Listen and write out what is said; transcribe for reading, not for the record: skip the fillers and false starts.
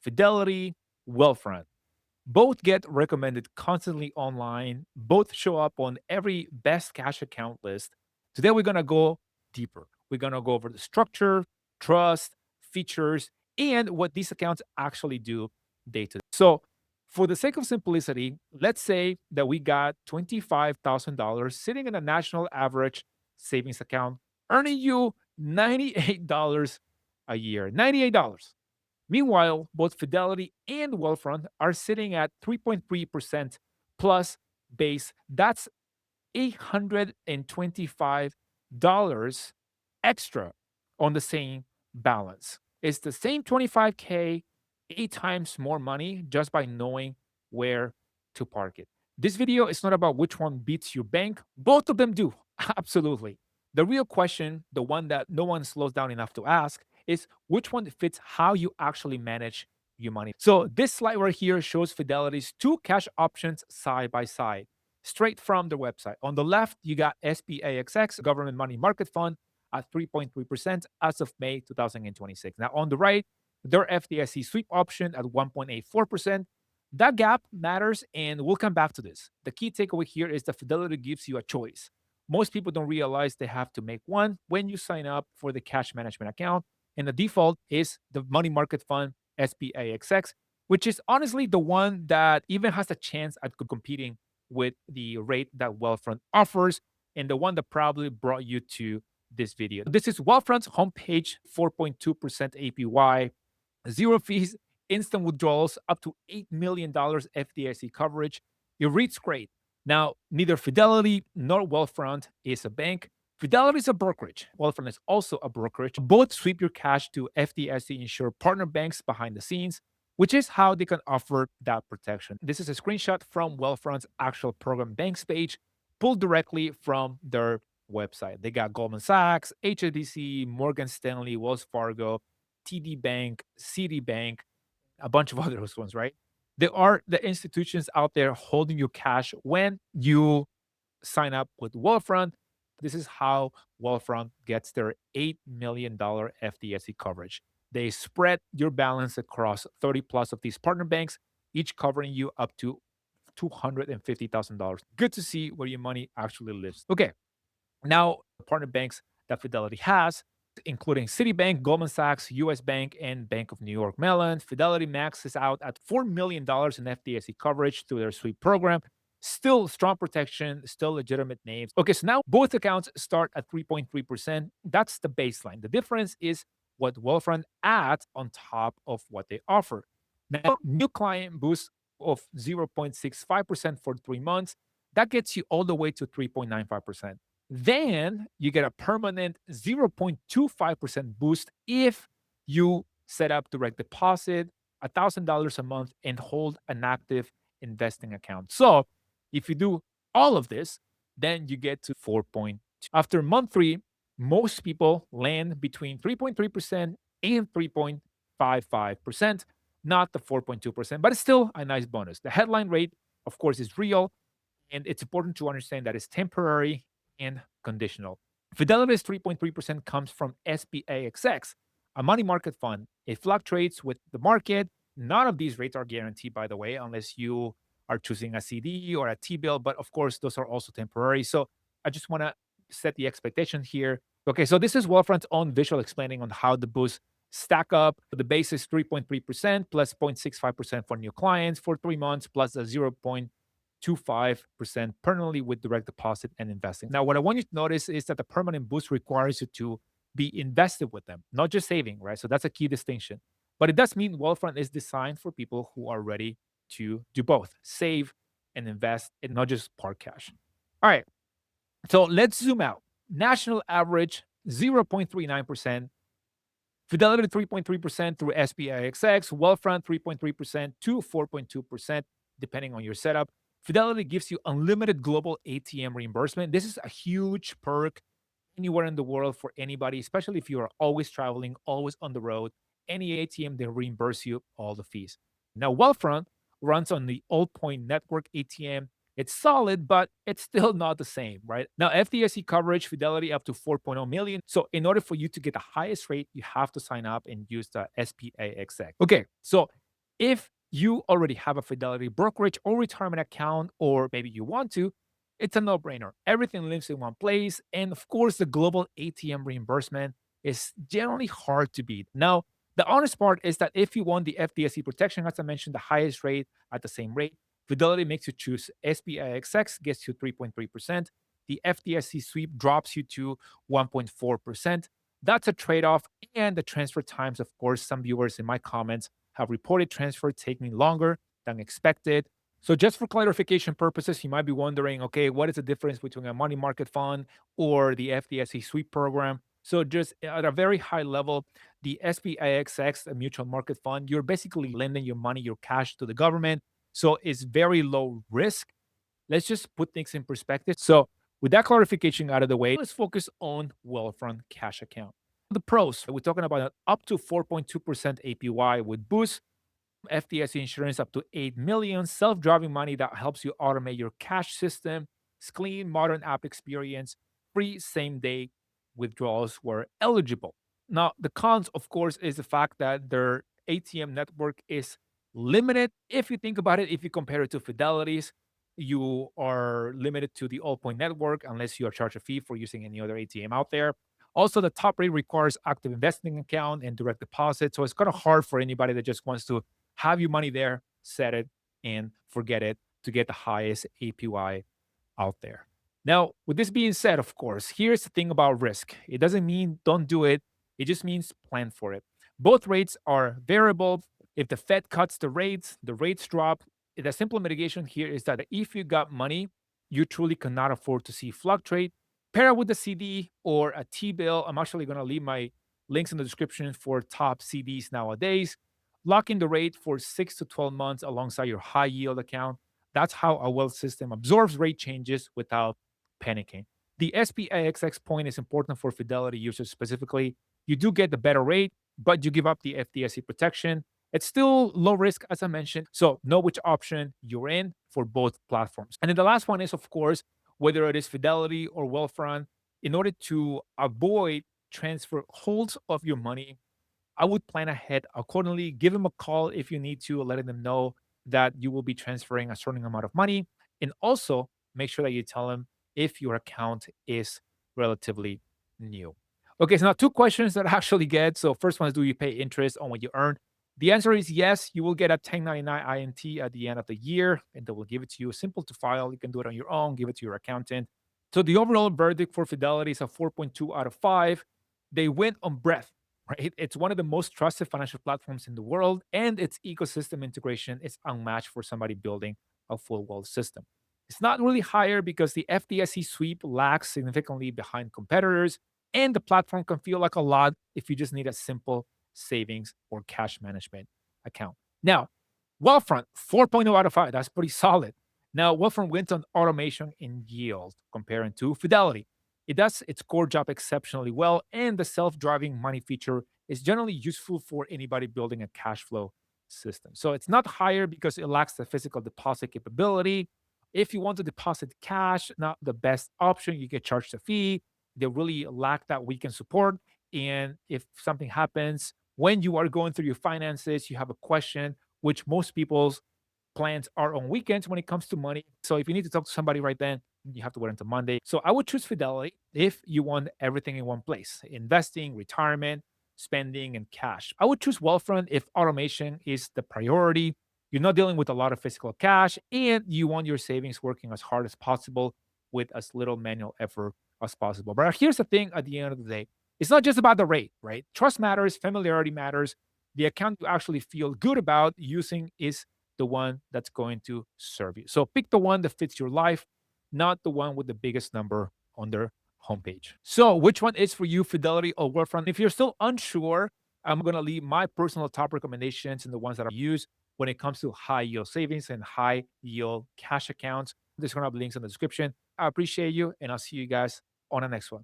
Fidelity, Wealthfront. Both get recommended constantly online. Both show up on every best cash account list. Today, we're going to go deeper. We're going to go over the structure, trust, features, and what these accounts actually do day to day. So, for the sake of simplicity, let's say that we got $25,000 sitting in a national average savings account, earning you $98 a year. $98. Meanwhile, both Fidelity and Wealthfront are sitting at 3.3% plus base. That's $825 extra on the same balance. It's the same 25K, 8 times more money just by knowing where to park it. This video is not about which one beats your bank. Both of them do. Absolutely. The real question, the one that no one slows down enough to ask, is which one fits how you actually manage your money. So this slide right here shows Fidelity's two cash options side by side, straight from their website. On the left, you got SPAXX, Government Money Market Fund, at 3.3% as of May 2026. Now, on the right, their FDIC sweep option at 1.84%. That gap matters, and we'll come back to this. The key takeaway here is that Fidelity gives you a choice. Most people don't realize they have to make one when you sign up for the cash management account, and the default is the money market fund SPAXX, which is honestly the one that even has a chance at competing with the rate that Wealthfront offers, and the one that probably brought you to this video. This is Wealthfront's homepage, 4.2% APY, zero fees, instant withdrawals, up to $8 million FDIC coverage. It reads great. Now, neither Fidelity nor Wealthfront is a bank. Fidelity is a brokerage. Wealthfront is also a brokerage. Both sweep your cash to FDIC insured partner banks behind the scenes, which is how they can offer that protection. This is a screenshot from Wealthfront's actual program banks page, pulled directly from their website. They got Goldman Sachs, HSBC, Morgan Stanley, Wells Fargo, TD Bank, Citibank, a bunch of other ones, right? There are the institutions out there holding your cash when you sign up with Wealthfront. This is how Wealthfront gets their $8 million FDIC coverage. They spread your balance across 30 plus of these partner banks, each covering you up to $250,000. Good to see where your money actually lives. Okay, now partner banks that Fidelity has, including Citibank, Goldman Sachs, US Bank, and Bank of New York Mellon. Fidelity maxes out at $4 million in FDIC coverage through their sweep program. Still strong protection, still legitimate names. Okay, so now both accounts start at 3.3%. That's the baseline. The difference is what Wealthfront adds on top of what they offer. Now, new client boost of 0.65% for 3 months. That gets you all the way to 3.95%. Then you get a permanent 0.25% boost if you set up direct deposit, $1,000 a month, and hold an active investing account. So if you do all of this, then you get to 4.2. After month 3, most people land between 3.3% and 3.55%, not the 4.2%, but it's still a nice bonus. The headline rate, of course, is real, and it's important to understand that it's temporary and conditional. Fidelity's 3.3% comes from SPAXX, a money market fund. It fluctuates with the market. None of these rates are guaranteed, by the way, unless you are choosing a CD or a T-bill, but of course, those are also temporary. So I just want to set the expectation here. Okay, so this is Wealthfront's own visual explaining on how the boosts stack up. The base is 3.3% plus 0.65% for new clients for 3 months, plus a 0.25% permanently with direct deposit and investing. Now, what I want you to notice is that the permanent boost requires you to be invested with them, not just saving, right? So that's a key distinction. But it does mean Wealthfront is designed for people who are ready to do both, save and invest, and not just park cash. All right, so let's zoom out. National average 0.39%, Fidelity 3.3% through SPAXX, Wealthfront 3.3% to 4.2%, depending on your setup. Fidelity gives you unlimited global ATM reimbursement. This is a huge perk anywhere in the world for anybody, especially if you are always traveling, always on the road. Any ATM, they reimburse you all the fees. Now, Wealthfront runs on the Old Point Network ATM. It's solid, but it's still not the same, right? Now, FDIC coverage, Fidelity up to 4.0 million. So in order for you to get the highest rate, you have to sign up and use the SPAXX. Okay, so If you already have a Fidelity brokerage or retirement account, or maybe you want to, it's a no brainer. Everything lives in one place. And of course, the global ATM reimbursement is generally hard to beat. Now, the honest part is that if you want the FDIC protection, as I mentioned, the highest rate at the same rate, Fidelity makes you choose SPIXX, gets you 3.3%. The FDIC sweep drops you to 1.4%. That's a trade off. And the transfer times, of course, some viewers in my comments have reported transfer taking longer than expected. So, just for clarification purposes, you might be wondering, okay, what is the difference between a money market fund or the FDIC sweep program? So, just at a very high level, the SPIXX, a mutual market fund, you're basically lending your money, your cash to the government. So, it's very low risk. Let's just put things in perspective. So, with that clarification out of the way, let's focus on Wealthfront Cash Account. The pros, we're talking about an up to 4.2% APY with Boost, FDIC insurance up to 8 million, self-driving money that helps you automate your cash system, it's clean, modern app experience, free same-day withdrawals where eligible. Now, the cons, of course, is the fact that their ATM network is limited. If you think about it, if you compare it to Fidelity's, you are limited to the Allpoint network unless you are charged a fee for using any other ATM out there. Also, the top rate requires active investing account and direct deposit. So it's kind of hard for anybody that just wants to have your money there, set it, and forget it to get the highest APY out there. Now, with this being said, of course, here's the thing about risk. It doesn't mean don't do it, it just means plan for it. Both rates are variable. If the Fed cuts the rates drop. The simple mitigation here is that if you got money you truly cannot afford to see fluctuate, pair it with a CD or a T bill. I'm actually going to leave my links in the description for top CDs nowadays. Lock in the rate for 6 to 12 months alongside your high yield account. That's how a wealth system absorbs rate changes without panicking. The SPIXX point is important for Fidelity users specifically. You do get the better rate, but you give up the FDIC protection. It's still low risk, as I mentioned. So know which option you're in for both platforms. And then the last one is, of course, whether it is Fidelity or Wealthfront, in order to avoid transfer holds of your money, I would plan ahead accordingly. Give them a call if you need to, letting them know that you will be transferring a certain amount of money. And also make sure that you tell them if your account is relatively new. Okay, so now two questions that I actually get. So, first one is, do you pay interest on what you earn? The answer is yes. You will get a 1099 INT at the end of the year, and they will give it to you. Simple to file. You can do it on your own, give it to your accountant. So, the overall verdict for Fidelity is a 4.2 out of 5. They went on breadth, right? It's one of the most trusted financial platforms in the world, and its ecosystem integration is unmatched for somebody building a full wealth system. It's not really higher because the FDIC sweep lags significantly behind competitors, and the platform can feel like a lot if you just need a simple savings or cash management account. Now, Wealthfront, 4.0 out of 5. That's pretty solid. Now, Wealthfront wins on automation and yield comparing to Fidelity. It does its core job exceptionally well, and the self driving money feature is generally useful for anybody building a cash flow system. So it's not higher because it lacks the physical deposit capability. If you want to deposit cash, not the best option, you get charged a fee. They really lack that weekend support. And if something happens when you are going through your finances, you have a question, which most people's plans are on weekends when it comes to money. So if you need to talk to somebody right then, you have to wait until Monday. So I would choose Fidelity if you want everything in one place: investing, retirement, spending, and cash. I would choose Wealthfront if automation is the priority. You're not dealing with a lot of physical cash and you want your savings working as hard as possible with as little manual effort as possible. But here's the thing: at the end of the day, it's not just about the rate, right? Trust matters, familiarity matters. The account you actually feel good about using is the one that's going to serve you. So pick the one that fits your life, not the one with the biggest number on their homepage. So, which one is for you, Fidelity or Wealthfront? If you're still unsure, I'm going to leave my personal top recommendations and the ones that I use when it comes to high yield savings and high yield cash accounts. There's going to have links in the description. I appreciate you, and I'll see you guys on the next one.